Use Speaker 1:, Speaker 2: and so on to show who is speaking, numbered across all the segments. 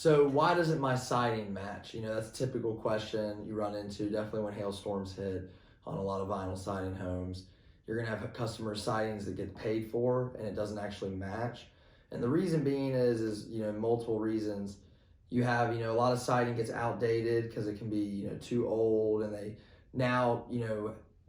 Speaker 1: So why doesn't my siding match? That's a typical question you run into definitely when hailstorms hit on a lot of vinyl siding homes. You're gonna have customer sidings that get paid for and it doesn't actually match. And the reason being is multiple reasons. You have, a lot of siding gets outdated because it can be, too old and they now,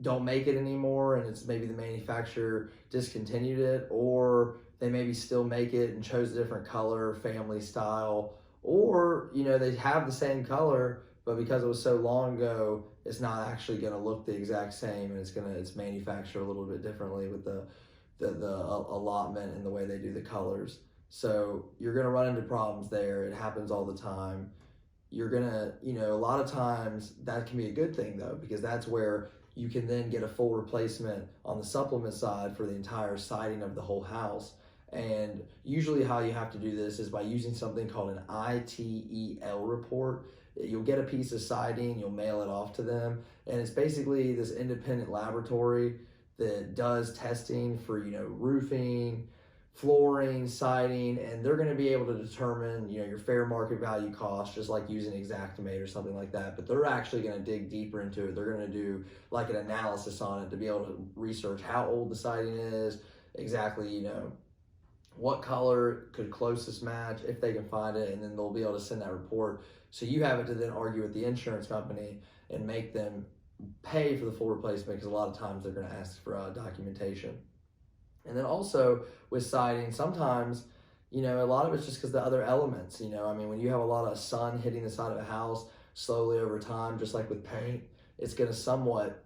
Speaker 1: don't make it anymore and it's maybe the manufacturer discontinued it, or they maybe still make it and chose a different color, family style, or they have the same color but because it was so long ago it's not actually going to look the exact same, and it's manufactured a little bit differently with the allotment and the way they do the colors. So you're going to run into problems there. It happens all the time. You're going to, a lot of times that can be a good thing though, because that's where you can then get a full replacement on the supplement side for the entire siding of the whole house. And usually how you have to do this is by using something called an ITEL report. You'll get a piece of siding, you'll mail it off to them, and it's basically this independent laboratory that does testing for, roofing, flooring, siding, and they're going to be able to determine, your fair market value cost, just like using Xactimate or something like that. But they're actually going to dig deeper into it. They're going to do like an analysis on it to be able to research how old the siding is, exactly, what color could closest match if they can find it, and then they'll be able to send that report. So you have it to then argue with the insurance company and make them pay for the full replacement, because a lot of times they're going to ask for documentation. And then also with siding, sometimes, a lot of it's just because the other elements, when you have a lot of sun hitting the side of a house slowly over time, just like with paint, it's going to somewhat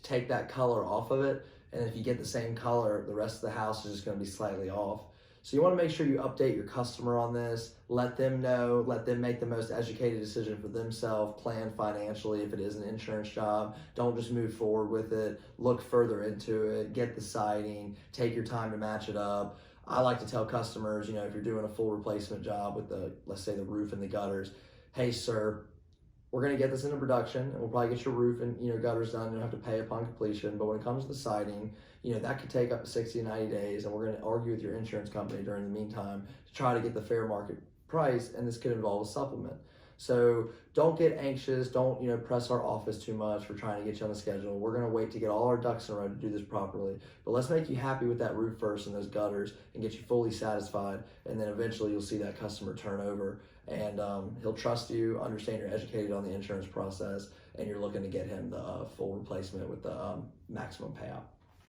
Speaker 1: take that color off of it. And if you get the same color, the rest of the house is just going to be slightly off. So you want to make sure you update your customer on this, let them know, let them make the most educated decision for themselves, plan financially if it is an insurance job. Don't just move forward with it, look further into it, get the siding, take your time to match it up. I like to tell customers, if you're doing a full replacement job with let's say the roof and the gutters, hey sir, we're going to get this into production and we'll probably get your roof and gutters done. You don't have to pay upon completion. But when it comes to the siding, that could take up to 60 to 90 days, and we're going to argue with your insurance company during the meantime to try to get the fair market price, and this could involve a supplement. So don't get anxious. Don't press our office too much for trying to get you on the schedule. We're going to wait to get all our ducks in a row to do this properly. But let's make you happy with that roof first and those gutters and get you fully satisfied, and then eventually you'll see that customer turn over, and he'll trust you, understand you're educated on the insurance process, and you're looking to get him the full replacement with the maximum payout.